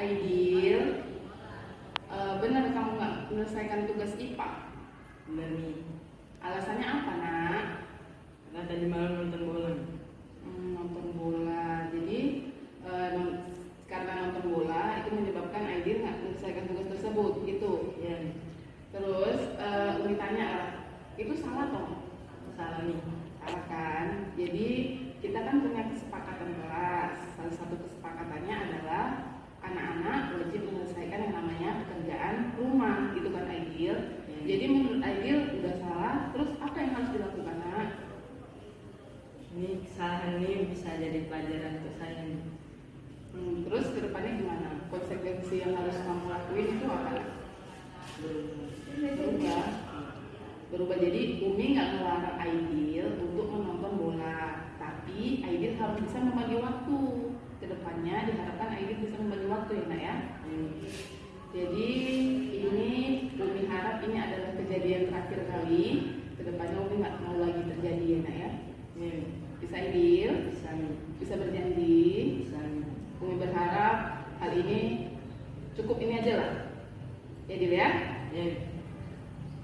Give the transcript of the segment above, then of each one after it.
Aidil, benar kamu nggak menyelesaikan tugas IPA? Benar nih, Alasannya apa, nak? karena tadi malam nonton bola. Nonton bola. Jadi karena nonton bola itu menyebabkan Aidil nggak menyelesaikan tugas tersebut, gitu. Ya, Terus Umi tanya lah, itu salah toh? salah nih. Salah kan? Jadi kita kan punya kesepakatan kelas. Salah satu kesepakatannya adalah anak-anak wajib menyelesaikan yang namanya pekerjaan rumah, gitu kan Aidil? Ya. Jadi menurut Aidil udah salah. Terus apa yang harus dilakukan, nak? Ini kesalahan ini bisa jadi pelajaran untuk saya nih. Terus kedepannya gimana? Konsekuensi yang harus kamu lakuin itu apa? Berubah. Jadi Umi nggak ngelarang Aidil untuk menonton bola, tapi Aidil harus bisa membagi waktu. Kedepannya diharapkan Aidil bisa membagi waktu, ya nak ya. Jadi ini Umi harap ini adalah kejadian terakhir kali. Kedepannya Umi nggak mau lagi terjadi, ya nak ya. Bisa Aidil? Bisa berjanji? Bisa nih. Umi berharap hal ini cukup ini aja lah. Ya Dil ya. Ya,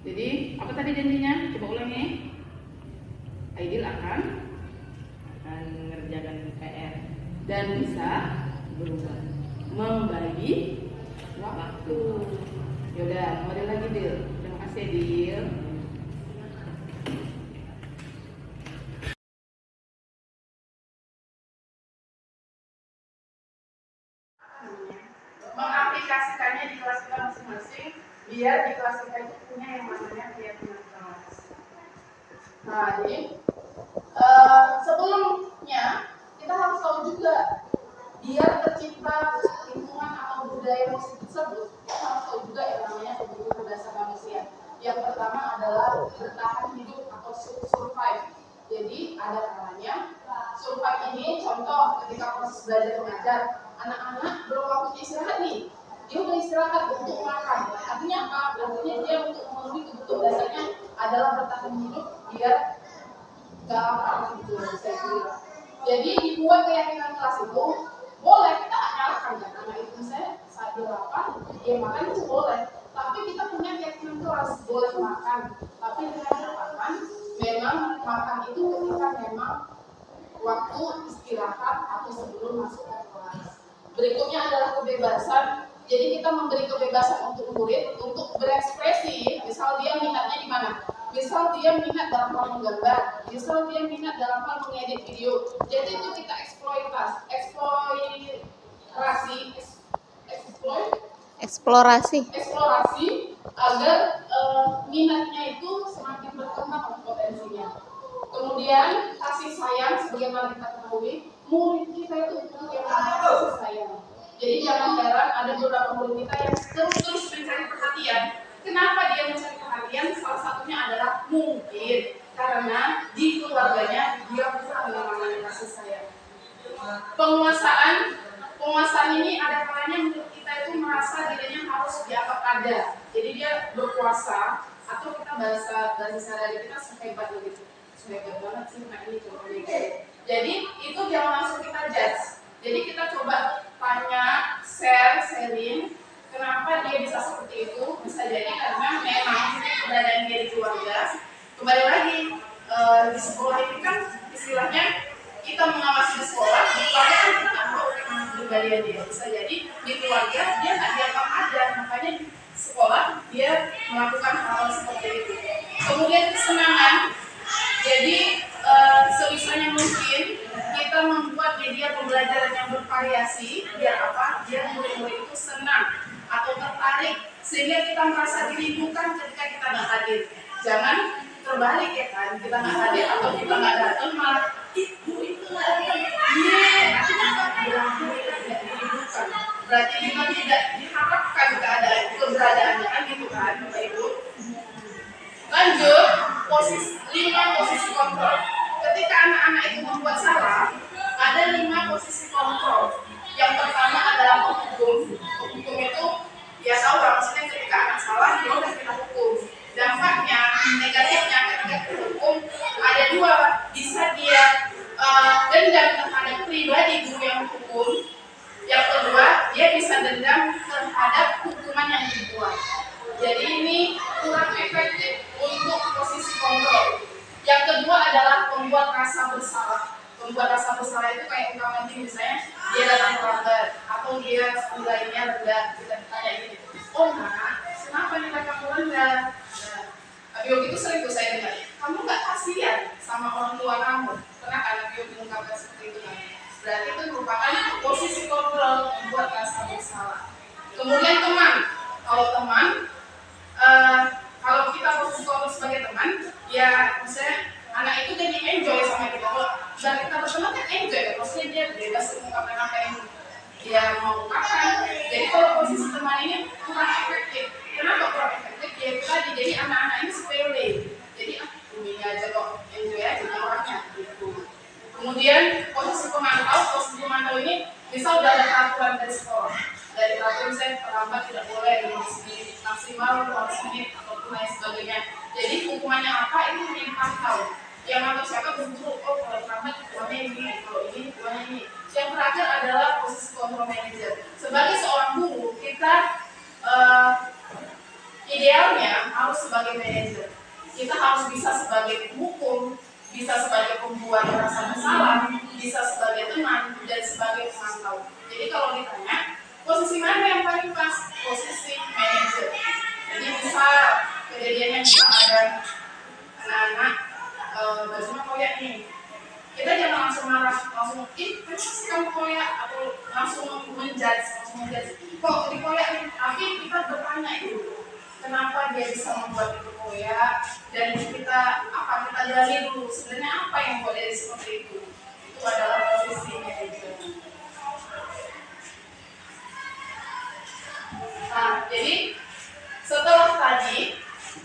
Jadi apa tadi janjinya? Coba ulangi. Aidil akan mengerjakan PR dan bisa berubah. membagi waktu. Yaudah, kembali lagi Dil. Terima kasih Dil. Mengaplikasikannya di kelas kita masing-masing, biar di kelas kita itu punya yang namanya keyakinan kelas. Nah, jadi sebelumnya kita harus tahu juga, biar tercipta lingkungan atau budaya positif tersebut, kita harus tahu juga yang namanya kebutuhan dasar manusia. Yang pertama adalah bertahan hidup atau survive. Jadi ada kalanya survive ini, contoh ketika proses belajar mengajar, anak-anak belum waktunya istirahat nih, dia udah istirahat untuk makan. Artinya apa? Artinya dia untuk memenuhi kebutuhan dasarnya adalah bertahan hidup biar gak lapar gitu, saya kira. Jadi dibuat keyakinan kelas itu boleh, kita nggak nyalakan kan anak itu, saya saat dia lapar dia makan itu boleh, tapi kita punya keyakinan kelas boleh makan, tapi dengan catatan memang makan itu ketika memang waktu istirahat atau sebelum masuk ke kelas. Berikutnya adalah kebebasan. Jadi kita memberi kebebasan untuk murid untuk berekspresi. Misal dia minatnya di mana? Misal dia minat dalam hal menggambar, misal dia minat dalam hal mengedit video. Jadi itu kita eksplorasi agar minatnya itu semakin berkembang potensinya. Kemudian kasih sayang, sebagaimana kita ketahui, murid kita itu butuh yang namanya kasih sayang. Jadi jangan heran ada beberapa murid kita yang terus mencari perhatian. Kenapa dia mencari perhatian? Salah satunya adalah mungkin karena di keluarganya dia kurang yang namanya kasih sayang. Penguasaan ini ada kalanya menurut kita itu merasa dirinya harus dianggap ada. Jadi dia berkuasa, atau kita bahasa sehari-hari kita sehebat begitu. Sehebat banget sih, nah ini contohnya gitu. Jadi itu jangan langsung kita judge. Jadi kita coba tanya, sharing, kenapa dia bisa seperti itu. Bisa jadi karena memang keberadaan dia di keluarga. Kembali lagi, di sekolah ini kan istilahnya kita mengawasi di sekolah, di keluarga kan kita nggak tahu kepribadian dia. Bisa jadi di keluarga dia nggak dianggap ada, makanya di sekolah dia melakukan hal seperti itu. Kemudian kesenangan. Jadi sebisanya mungkin kita membuat media pembelajaran yang bervariasi, biar apa? Biar murid-murid itu senang atau tertarik, sehingga kita merasa dirindukan ketika kita nggak hadir. Jangan terbalik ya kan, kita nggak hadir atau kita nggak datang malah ibu itu nggak datang. Artinya apa? Tidak dirindukan. Berarti kita tidak diharapkan keberadaannya kan gitu kan, Bapak Ibu. Lanjut, 5 posisi kontrol. Ketika anak-anak itu membuat salah, ada 5 posisi kontrol. Yang pertama adalah menghukum. Menghukum itu ya tahu lah, maksudnya ketika anak salah, ya udah kita hukum. Dampaknya, negatifnya ketika kita hukum ada 2. Bisa dia dendam terhadap pribadi guru yang hukum. Yang kedua, dia bisa dendam dendam terhadap hukuman yang dibuat. Jadi ini kurang efektif untuk posisi kontrol. Yang kedua adalah membuat rasa bersalah. Membuat rasa bersalah itu kayak umpamanya misalnya dia datang terlambat atau dia nilainya rendah, kita ditanya gini, oh nak, kenapa nilai kamu rendah? Nah, Yogi itu sering tuh saya dengar, kamu nggak kasihan sama orang tua kamu? Pernah kan Yogi mengungkapkan seperti itu kan? Berarti itu merupakan posisi kontrol membuat rasa bersalah. Kemudian teman, kalau teman, kalau kita posisi kontrol sebagai teman, ya misalnya anak itu jadi enjoy sama kita. Dan kita berteman kan enjoy, maksudnya dia bebas mengungkapkan apa yang dia mau ungkapkan. Jadi kalau posisi teman ini kurang efektif. Kenapa kurang efektif? Ya itu tadi, jadi anak-anak ini sepele. Jadi ini aja kok enjoy aja orangnya gitu. Kemudian posisi pemantau ini misal udah ada peraturan dari sekolah. Dari peraturan misalnya terlambat tidak boleh di maksimal 15 menit ataupun lain sebagainya. Jadi hukumannya apa itu dipantau. Yang mantau siapa berguru, oh kalau terlambat hukumannya ini, kalau ini hukumannya ini. Yang terakhir adalah posisi kontrol manager. Sebagai seorang guru kita idealnya harus sebagai manajer. Kita harus bisa sebagai penghukum, bisa sebagai pembuat rasa bersalah, bisa sebagai teman, dan sebagai pemantau. Jadi kalau ditanya, posisi mana yang paling pas? Posisi manajer. Jadi bisa kejadiannya bisa ada anak-anak bajunya koyak nih. Kita jangan langsung marah, langsung kenapa sih kamu koyak? Atau langsung menjudge. Kok dikoyak nih? Tapi kita bertanya itu. Kenapa dia bisa membuat itu koyak, dan kita gali dulu sebenarnya apa yang membuat dia seperti itu. Itu adalah posisi manajer. Nah, jadi setelah tadi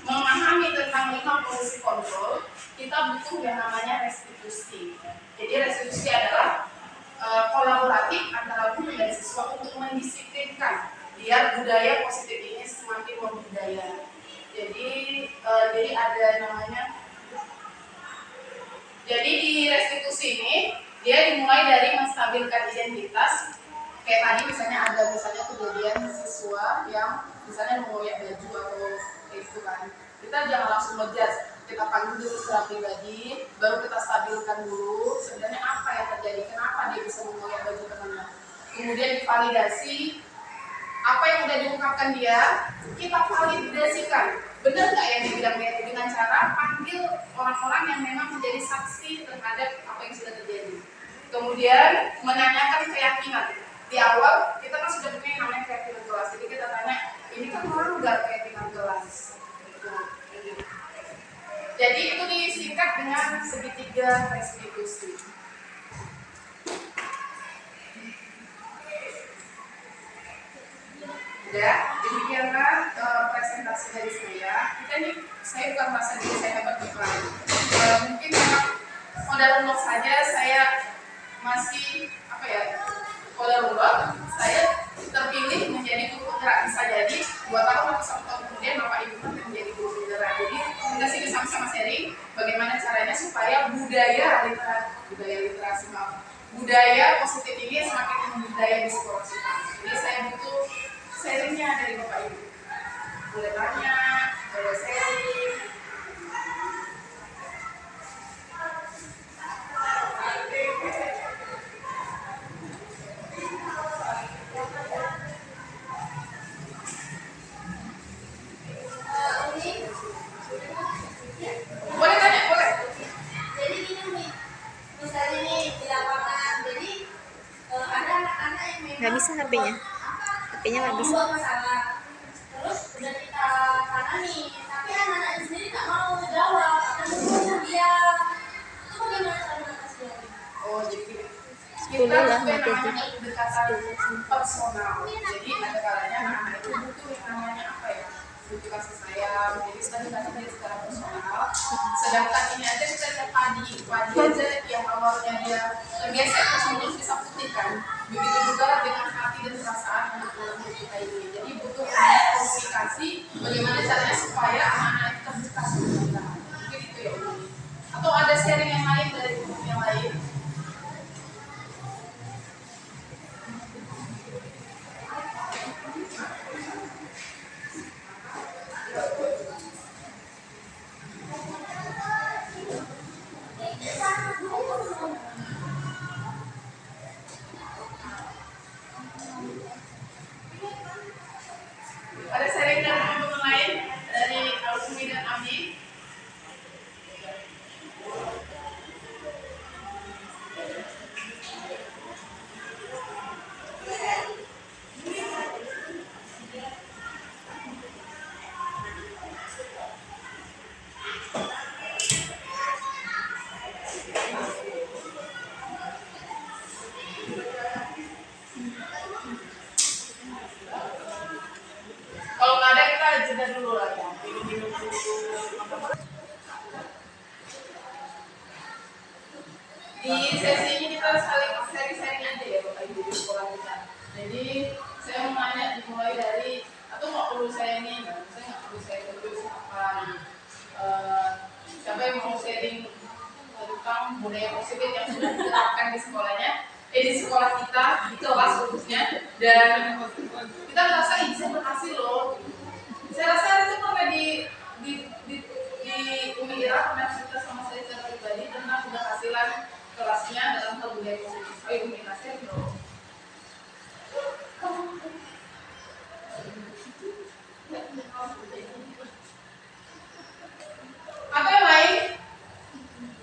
memahami tentang 5 posisi kontrol, kita butuh yang namanya restitusi. Jadi restitusi adalah kolaboratif antara guru dan siswa untuk mendisiplinkan biar budaya positif ini semakin membudaya. Jadi ada namanya. Jadi di restitusi ini dia dimulai dari menstabilkan identitas. Kayak tadi misalnya ada kejadian siswa yang misalnya mengoyak baju atau itu kan. Kita jangan langsung ngejudge. Kita panggil dulu secara pribadi, baru kita stabilkan dulu sebenarnya apa yang terjadi, kenapa dia bisa mengoyak baju temannya. Kemudian divalidasi apa yang sudah diungkapkan dia, kita validasikan benar nggak yang dibilang dia, dengan cara panggil orang-orang yang memang menjadi saksi terhadap apa yang sudah terjadi. Kemudian menanyakan keyakinan. Di awal kita kan sudah punya namanya keyakinan kelas, jadi kita tanya ini kan orang nggak keyakinan kelas. Jadi itu disingkat dengan segitiga restitusi. Ya, demikianlah presentasi dari saya. Saya bukan merasa diri saya hebat bukan. Mungkin memang modal blog saja saya masih modal blog. Saya terpilih menjadi guru penggerak, bisa jadi 2 tahun atau 1 tahun kemudian Bapak Ibu menjadi guru penggerak. Jadi kita sini sama-sama sharing bagaimana caranya supaya budaya positif ini semakin membudaya di sekolah kita. Jadi saya butuh sharingnya dari Bapak Ibu. Boleh tanya, boleh sharing. Boleh tanya, boleh. Jadi gini nih, misalnya nih di lapangan, jadi ada anak-anak yang memang Nggak bisa HP-nya nggak bisa. membuat masalah, terus udah kita tangani, tapi anak-anak sendiri nggak mau jawab, atau mungkin dia itu bagaimana cara mengatasi? Oh, jadi kita 10 lah, butuh yang mati namanya pendekatan personal. Jadi ada kalanya anak-anak itu butuh yang namanya butuh kasih sayang. Jadi kita dikasih dari secara personal. Sedangkan ini aja kita lihat padi aja yang awalnya dia tergesek terus bisa putihkan. Begitu juga dengan hati dan perasaan untuk dalam hidup kita ini. Jadi butuh komunikasi. Bagaimana caranya supaya anak-anak itu terbuka sama kita. Mungkin itu ya. Atau ada sharing yang lain dari guru yang lain? Jadi saya mau nanya dimulai dari atau nggak perlu saya ini, saya nggak perlu saya tunjuk siapa. Siapa yang mau sharing tentang budaya positif yang sudah diterapkan di sekolahnya, di sekolah kita, di kelas khususnya, dan kita merasa ini saya berhasil loh. Saya rasa itu pernah di Umi Ira pernah cerita sama saya secara pribadi tentang keberhasilan kelasnya dalam hal budaya positif. Ayo Umi Ira share dong. Apa yang lain?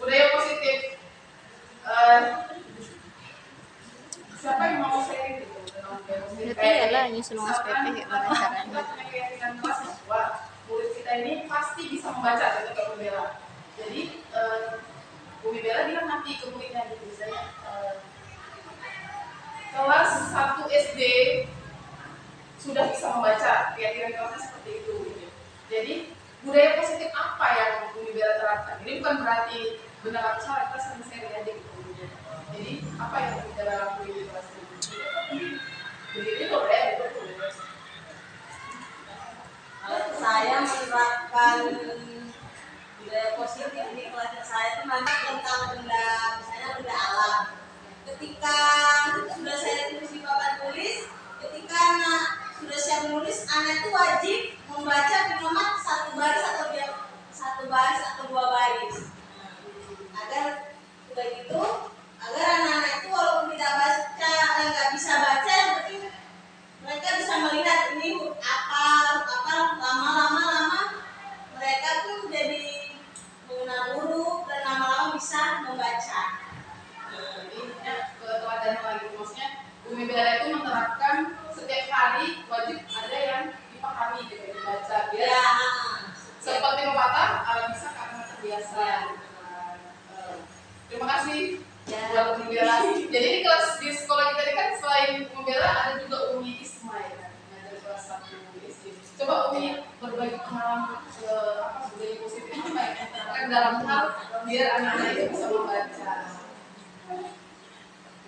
Budaya positif. Siapa yang mau sharing gitu tentang budaya positif? Berarti ya lah nyusun SPP kayak mana caranya. Kita punya keyakinan kelas bahwa murid kita ini pasti bisa membaca gitu kayak Umi Bella. Jadi Umi Bella bilang nanti ke muridnya gitu misalnya kelas 1 SD sudah bisa membaca, keyakinan kelasnya seperti itu gitu. Jadi budaya positif apa yang Umi Bella terapkan? Ini bukan berarti benar atau salah, kita sering sharing aja gitu. Jadi apa yang Umi Bella lakuin di kelas ini? Begini boleh, betul. Saya menerapkan budaya positif di kelas saya itu memang tentang benda, misalnya benda alam. Ketika sudah saya tulis di papan tulis, ketika anak sudah siap menulis, anak itu wajib membaca minimal satu baris atau dua baris. Agar sudah gitu, agar anak-anak itu walaupun tidak baca, nggak bisa baca, yang penting mereka bisa melihat ini huruf apa lama mereka tuh jadi mengenal huruf dan lama-lama bisa membaca. Ini keteladanan lagi, maksudnya Umi Bella itu menerapkan setiap hari wajib ada yang dipahami gitu, dibaca biar Ya. seperti pepatah bisa karena terbiasa. Terima kasih buat Umi Bella. Jadi di kelas di sekolah kita ini kan selain Umi Bella ada juga Umi Ismail yang dari kelas 1 SD. Coba Umi berbagi pengalaman budaya positif apa yang diterapkan dalam hal biar anak-anak itu bisa membaca.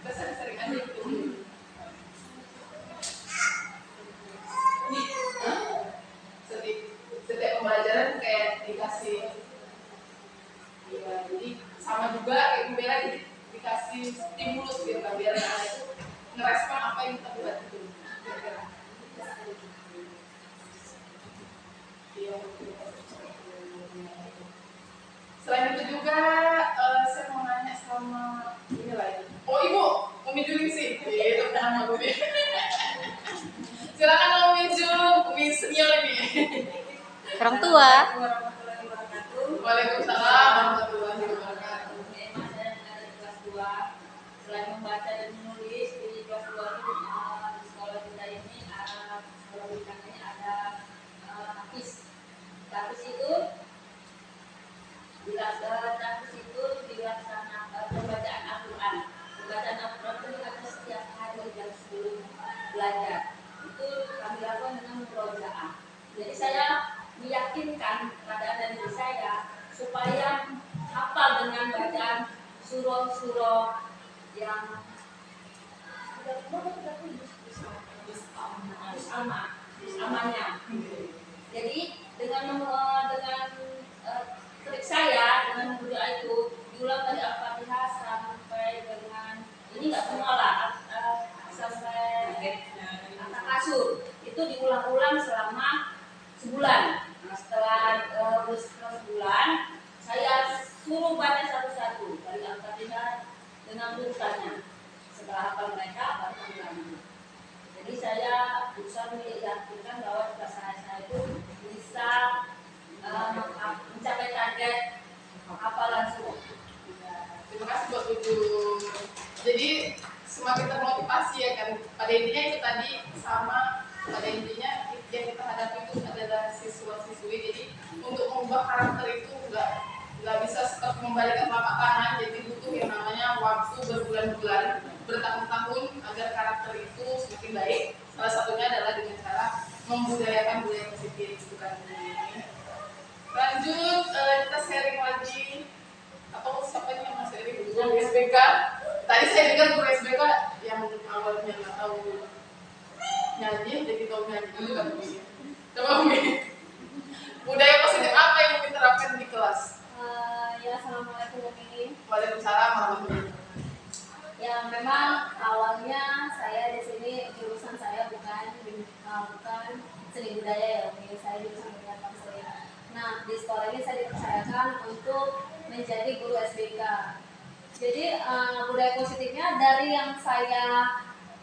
Kita sering-sering aja gitu. Setiap pembelajaran kayak dikasih ya, jadi sama juga kayak Ibu Bella jadi dikasih stimulus gitu kan biar anak itu ngerespon apa yang kita buat itu. Selain itu juga saya mau nanya sama ini lagi. Oh Ibu, Umi Juningsih, itu nama Umi. Silakan Umi Jun, Umi senior ini. Orang tua. Waalaikumsalam warahmatullahi wabarakatuh. Saya ada di kelas 2. Selain membaca dan menulis di kelas 2 itu di sekolah kita ini kalau ditanya ada Hafiz. Hafiz itu dilaksanakan pembacaan Al-Quran. Pembacaan Al-Quran itu ada setiap hari jam 10 belajar. Itu kami lakukan dengan murojaah. Jadi saya meyakinkan kepada diri saya supaya hafal dengan bacaan surah-surah yang amannya. Jadi dengan trik saya dengan doa itu diulang dari Al-Fatihah sampai dengan ini nggak semua lah sampai At-Takasur itu diulang-ulang selama sebulan. Nah, setelah sebulan saya suruh baca satu-satu dari Al-Fatihah dengan urutannya. Setelah hafal mereka baru kami lanjut. Jadi saya berusaha meyakinkan bahwa kelas saya itu bisa mencapai target hafalan surah. Terima kasih buat Ibu. Jadi semakin termotivasi ya kan. Pada intinya itu tadi sama. Pada intinya yang kita hadapi itu adalah siswa-siswi. Jadi untuk mengubah karakter itu nggak bisa seperti membalikkan telapak tangan. Jadi butuh yang namanya waktu berbulan-bulan, bertahun-tahun agar karakter itu semakin baik. Salah satunya adalah dengan cara membudayakan budaya positif, bukan ini. Lanjut, kita sharing lagi. Atau siapa yang mau sharing? Guru SBK. Tadi saya dengar guru SBK yang awalnya nggak tahu nyanyi, jadi tahu nyanyi dulu kan Umi. Coba Umi, budaya positif apa yang Umi terapkan di kelas? Ya, assalamualaikum Umi. Waalaikumsalam warahmatullahi. Ya, memang awalnya saya di sini jurusan saya bukan seni budaya ya Umi. Saya jurusan budaya konseling. Nah, di sekolah ini saya dipercayakan untuk menjadi guru SBK. Jadi budaya positifnya dari yang saya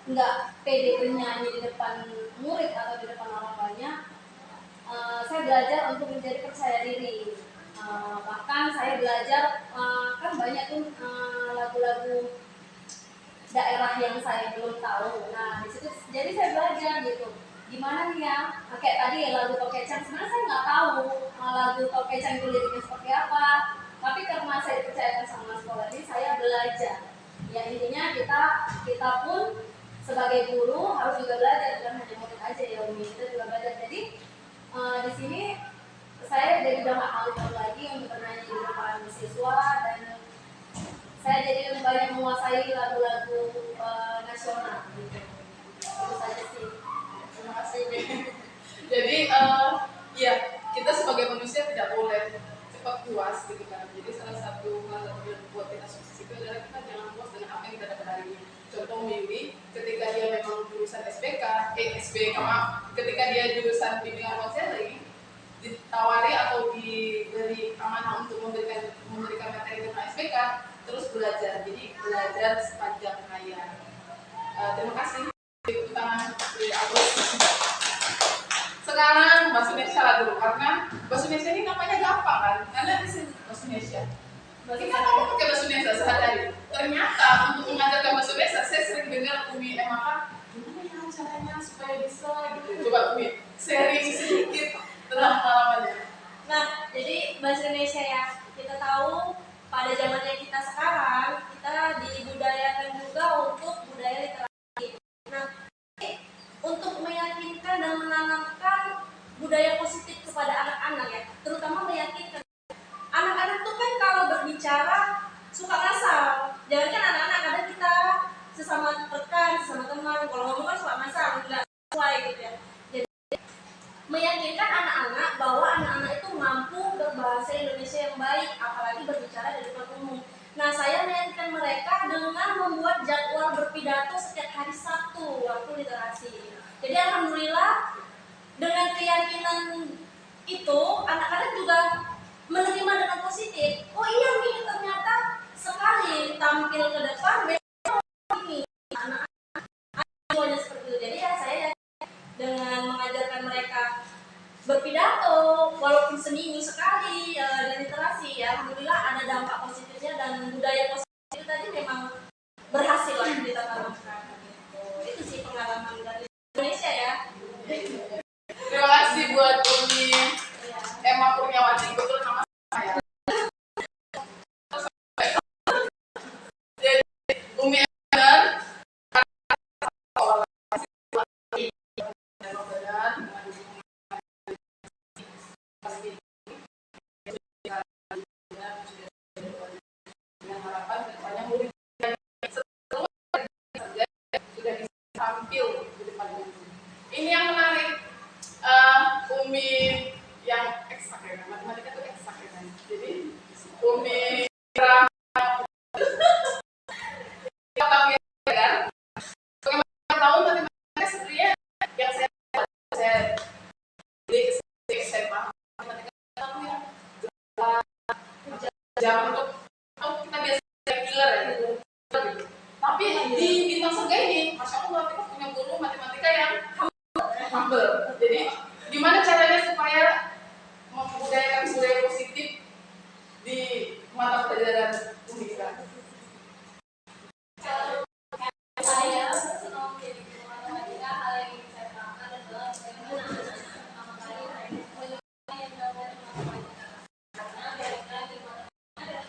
nggak pede bernyanyi di depan murid atau di depan orang banyak, saya belajar untuk menjadi percaya diri. Bahkan saya belajar kan banyak tuh lagu-lagu daerah yang saya belum tahu. Nah di situ jadi saya belajar gitu. Gimana nih ya? Kayak tadi ya lagu Tokecang, sebenarnya saya nggak tahu lagu Tokecang itu liriknya seperti apa. Tapi karena saya dipercayakan sama sekolah ini, saya belajar. Ya intinya kita pun sebagai guru harus juga belajar, bukan hanya murid aja ya Umi, kita juga belajar. Jadi di sini saya jadi udah nggak malu lagi untuk bernyanyi di depan siswa, dan saya jadi lebih banyak menguasai lagu-lagu nasional gitu. Itu saja sih. Terima kasih Umi. Jadi ya kita sebagai manusia tidak boleh cepat puas gitu kan. Jadi salah satu yang buat kita sukses itu adalah kita jangan puas dengan apa yang kita dapat hari ini. Contoh Mimi, ketika dia memang jurusan ketika dia jurusan bimbingan konseling, ditawari atau diberi amanah untuk memberikan materi tentang SPK, terus belajar. Jadi belajar sepanjang hayat. Terima kasih. Tepuk tangan dari Agus. Sekarang bahasa Indonesia dulu, karena bahasa Indonesia ini namanya gampang kan, karena di sini bahasa Indonesia. Kita mau pakai bahasa Indonesia sehari-hari. Ternyata untuk mengajarkan bahasa Indonesia, saya sering dengar Umi maka gimana ya caranya supaya bisa gitu. Coba Umi sharing sedikit tentang pengalamannya. Nah, jadi bahasa Indonesia ya, kita tahu pada zamannya kita sekarang, kita dibudayakan juga untuk budaya literasi. Nah, untuk meyakinkan dan menanamkan budaya positif kepada anak-anak ya, terutama meyakinkan anak-anak tuh kan kalau berbicara suka ngasal. Jangankan anak-anak, kadang kita sesama rekan, sesama teman, kalau ngomong kan suka ngasal, nggak sesuai gitu ya. Jadi meyakinkan anak-anak bahwa anak-anak itu mampu berbahasa Indonesia yang baik, apalagi berbicara di depan umum. Nah, saya meyakinkan mereka dengan membuat jadwal berpidato setiap hari Sabtu waktu literasi. Jadi alhamdulillah dengan keyakinan itu anak-anak juga menerima dengan positif. Oh iya nih, ternyata sekali tampil ke depan ini anak-anak semuanya seperti itu. Jadi ya saya dengan mengajarkan mereka berpidato walaupun seminggu sekali di literasi ya, alhamdulillah ada dampak positifnya, dan budaya positif tadi memang berhasil lah ditanamkan. Itu sih pengalaman dari Indonesia ya. Terima kasih buat Umi Emma Kurniawati, betul nama saya. Jadi Umi Emma dengan harapan kedepannya murid sudah bisa tampil di depan umum. Ini yang menarik, Umi yang eksak ya, matematika itu eksak ya kan. Jadi Umi kan, tahun matematika sebenarnya yang saya di SMA matematika itu ya jam untuk kita biasa regular ya gitu. Tapi di bintang surga ini, masya Allah kita punya guru matematika yang humble. Jadi gimana caranya supaya membudayakan budaya positif di mata pelajaran Unika? Saya senang menjadi guru matematika. Hal yang ingin saya terangkan adalah bagaimana anak-anak pertama kali menyukai yang belajar matematika. Karena mereka di matematika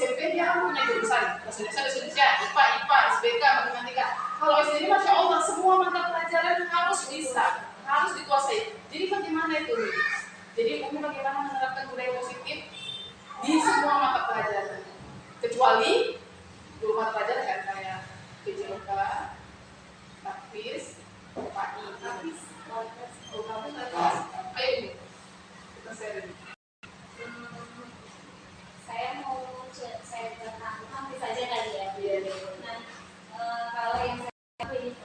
SMP dia punya jurusan bahasa Indonesia, IPA, SBK, matematika. Kalau SD ini masya Allah semua mata pelajaran harus bisa, harus dikuasai. Jadi bagaimana itu? Jadi Umi bagaimana menerapkan budaya positif di semua mata pelajaran, kecuali dua mata pelajaran kan kayak PJOK, takfis, PAI, ayo Umi, kita share. Saya mau saya tentang hampir saja kali ya. Nah, kalau yang saya pilih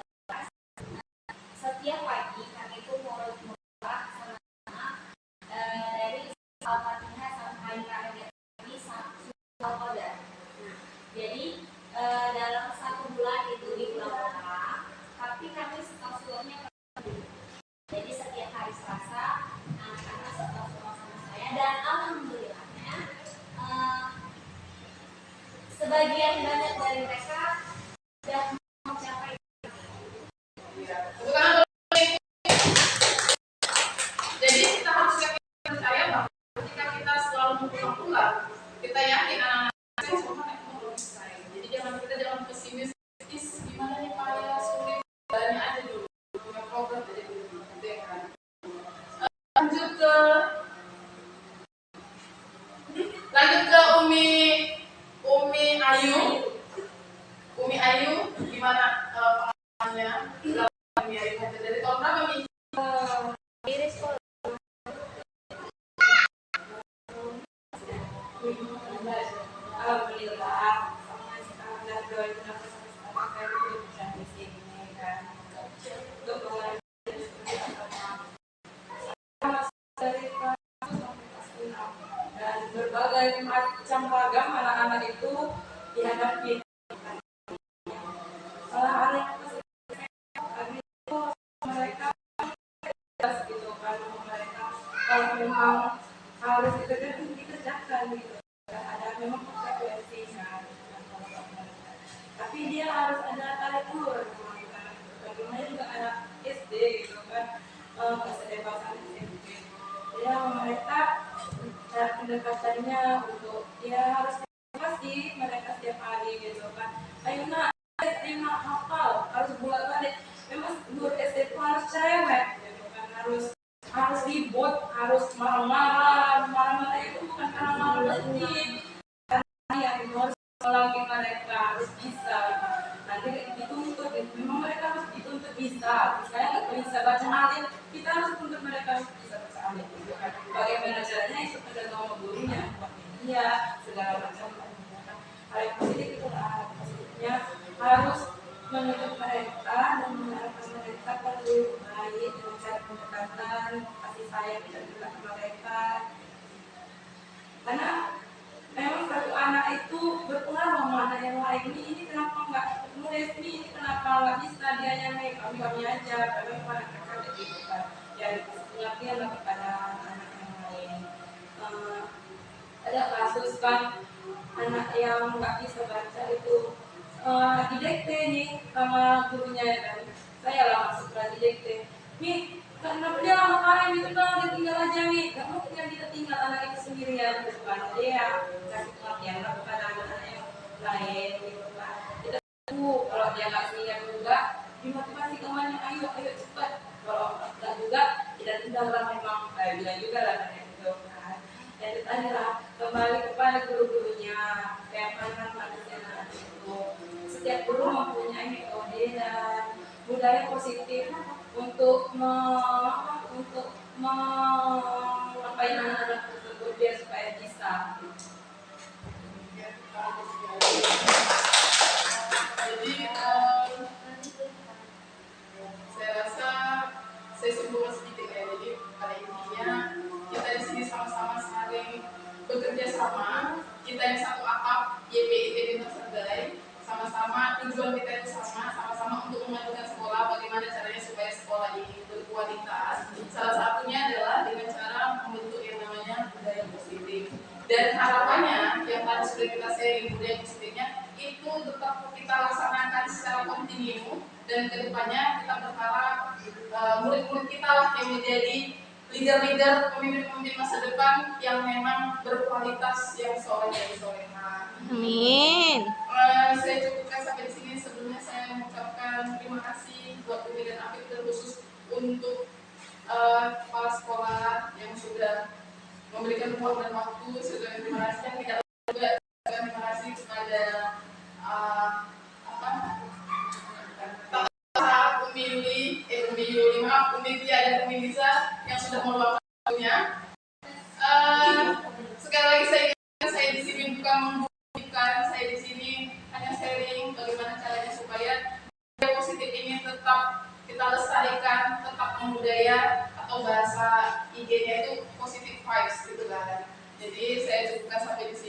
setiap pagi kami itu mau sama dari Al-Fatihah sampai akhir kami sampai Al-Qadar. Jadi dalam 1 bulan itu di bulan Ramadan, tapi kami setelahnya jadi setiap hari Selasa anak-anak setelah sama saya dan alhamdulillahnya sebagian banyak dari mereka sudah mencapai. Jadi kita harus percaya bahwa ketika kita selalu mengulang-ulang, kita yakin anak-anak saya semua belum bisa. Jadi jangan pesimis. Gimana nih Pak ya sulit, jalannya aja dulu, punya program aja dulu. Lanjut ke Umi Ayu, gimana pengalamannya? Umi Ayu dari tahun berapa nih? Iris kok alhamdulillah sama sekarang dan doa itu dapat sama saya itu bisa di sini kan untuk mengalami dari kelas sampai kelas 6 dan berbagai macam ragam anak-anak itu dihadapi anak-anak itu mereka gitu kan mereka kalau memang harus dikerjakan gitu ada memang konsekuensinya tapi dia harus ada tarik ulur bagaimana juga anak SD gitu kan SD bahasa SMP ya mereka cara pendekatannya untuk dia harus pasti mereka setiap hari gitu kan ayo nak SD nak hafal harus bolak-balik memang guru SD itu harus cerewet gitu kan harus ribut harus marah-marah itu bukan karena marah letih karena yang itu harus melalui mereka harus bisa nanti dituntut memang mereka harus dituntut bisa misalnya nggak bisa baca alif kita harus tuntut mereka harus bisa baca alif gitu kan bagaimana caranya itu tergantung sama gurunya iya segala macam hal yang positif itu positifnya harus menuntut mereka dan mengarahkan mereka perlu baik dengan cara pendekatan kasih sayang dan juga mereka karena memang satu anak itu berpengaruh sama anak yang lain ini kenapa nggak nulis ini kenapa nggak bisa dia yang kami aja karena mereka gitu kan ya pengertian lah kepada anak yang lain ada kasus kan anak yang nggak bisa baca itu didikte nih sama gurunya ya kan saya lah masuk lagi dikte nih karena dia lama kali gitu kan dia tinggal aja nih gak mungkin yang kita tinggal anak itu sendirian gitu kan jadi ya kasih pengertian lah kepada anak-anak yang lain gitu kan kita tahu kalau dia nggak siap juga dimotivasi kemana ayo cepat kalau nggak juga tidak tinggal lah memang saya bilang juga lah gitu kan dan itu adalah kembali kepada guru-gurunya kayak mana manusia itu setiap guru mempunyai metode dan budaya positif untuk mengapain anak-anak tersebut biar supaya bisa. Jadi saya rasa saya simpulkan sedikit ya. Jadi pada intinya kita di sini sama-sama saling bekerja sama. Kita yang satu atap YPIT Bintang Sergai. Sama-sama tujuan kita itu sama-sama untuk memajukan sekolah. Bagaimana caranya supaya sekolah ini berkualitas? Salah satunya adalah dengan cara membentuk yang namanya budaya positif. Dan harapannya yang tadi sudah kita sharing budaya positifnya itu tetap kita laksanakan secara kontinu dan kedepannya kita berharap murid-murid kita lah yang menjadi leader-leader, pemimpin-pemimpin masa depan yang memang berkualitas, yang soleh dan soleha. Amin. Saya cukupkan sampai di sini. Sebelumnya saya mengucapkan terima kasih buat Umi dan Afif, terkhusus untuk kepala sekolah yang sudah memberikan ruang dan waktu. Saya terima kasih, yang tidak juga terima kasih kepada Umi Tia dan Umi Lisa yang sudah meluangkan waktunya. Sekali lagi saya di sini bukan membuktikan, saya di sini hanya sharing bagaimana caranya supaya budaya positif ini tetap kita lestarikan, tetap membudaya, atau bahasa IG-nya itu positive vibes gitu kan. Jadi saya cukupkan sampai di sini.